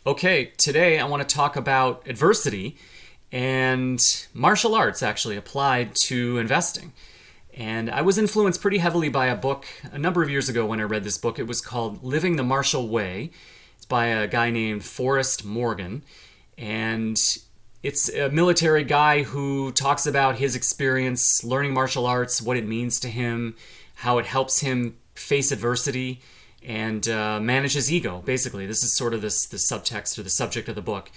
Okay, today I want to talk about adversity and martial arts actually applied to investing. And I was influenced pretty heavily by a book a number of years ago when I read this book. It was called Living the Martial Way. It's by a guy named Forrest Morgan. And it's a military guy who talks about his experience learning martial arts, what it means to him, how it helps him face adversity, and manage his ego. Basically, this is sort of the subtext or the subject of the book.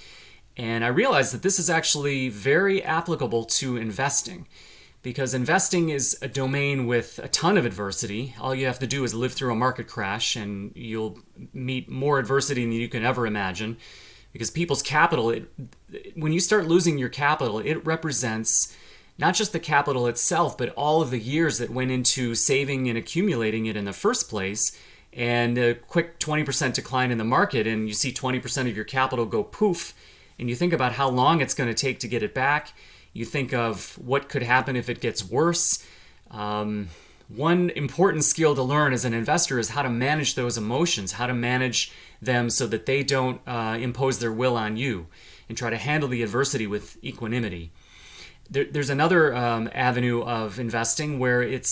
And I realized that this is actually very applicable to investing, because investing is a domain with a ton of adversity. All you have to do is live through a market crash and you'll meet more adversity than you can ever imagine. Because people's capital, when you start losing your capital, it represents not just the capital itself, but all of the years that went into saving and accumulating it in the first place. And a quick 20% decline in the market, and you see 20% of your capital go poof, and you think about how long it's going to take to get it back. You think of what could happen if it gets worse. One important skill to learn as an investor is how to manage those emotions, how to manage them so that they don't impose their will on you, and try to handle the adversity with equanimity. There's another avenue of investing where it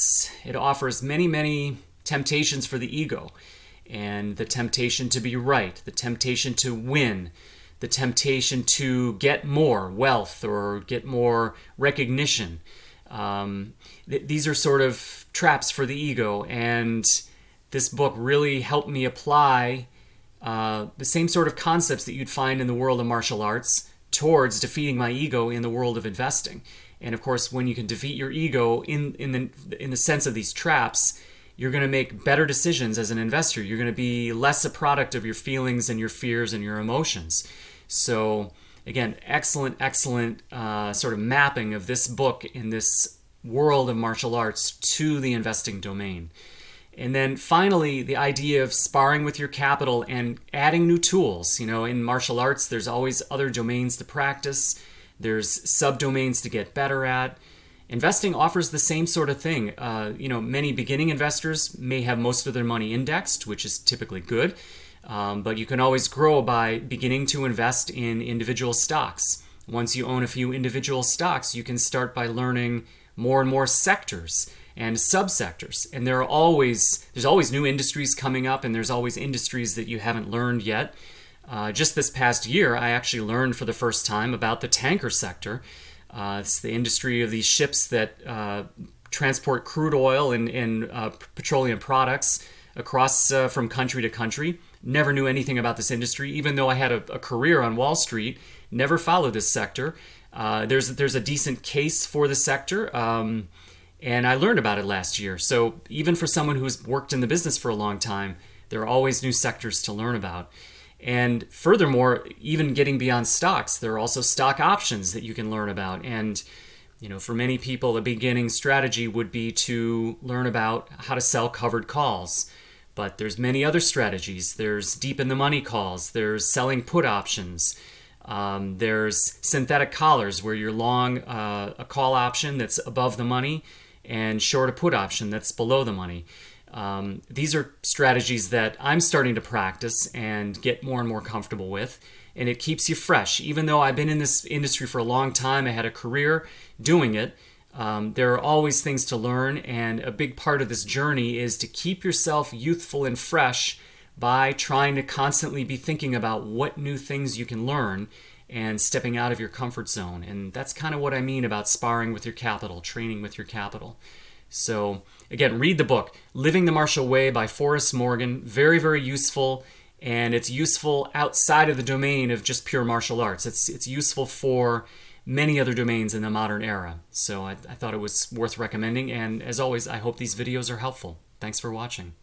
offers many temptations for the ego, and the temptation to be right, the temptation to win, the temptation to get more wealth or get more recognition. These are sort of traps for the ego, and this book really helped me apply the same sort of concepts that you'd find in the world of martial arts towards defeating my ego in the world of investing. And of course, when you can defeat your ego in the sense of these traps, you're going to make better decisions as an investor. You're going to be less a product of your feelings and your fears and your emotions. So again, excellent sort of mapping of this book in this world of martial arts to the investing domain. And then finally, the idea of sparring with your capital and adding new tools. You know, in martial arts, there's always other domains to practice. There's subdomains to get better at. Investing offers the same sort of thing. Many beginning investors may have most of their money indexed, which is typically good. But you can always grow by beginning to invest in individual stocks. Once you own a few individual stocks, you can start by learning more and more sectors and subsectors. And there's always new industries coming up, and there's always industries that you haven't learned yet. Just this past year, I actually learned for the first time about the tanker sector. It's the industry of these ships that transport crude oil and petroleum products across from country to country. Never knew anything about this industry, even though I had a career on Wall Street. Never followed this sector. There's a decent case for the sector, and I learned about it last year. So even for someone who's worked in the business for a long time, there are always new sectors to learn about. And furthermore, even getting beyond stocks, there are also stock options that you can learn about. And for many people, a beginning strategy would be to learn about how to sell covered calls. But there's many other strategies. There's deep in the money calls. There's selling put options. There's synthetic collars where you're long a call option that's above the money and short a put option that's below the money. These are strategies that I'm starting to practice and get more and more comfortable with, and it keeps you fresh. Even though I've been in this industry for a long time, I had a career doing it, there are always things to learn, and a big part of this journey is to keep yourself youthful and fresh by trying to constantly be thinking about what new things you can learn and stepping out of your comfort zone. And that's kind of what I mean about sparring with your capital, training with your capital. So again, read the book, Living the Martial Way by Forrest Morgan. Very, very useful, and it's useful outside of the domain of just pure martial arts. It's useful for many other domains in the modern era. So I thought it was worth recommending, and as always, I hope these videos are helpful. Thanks for watching.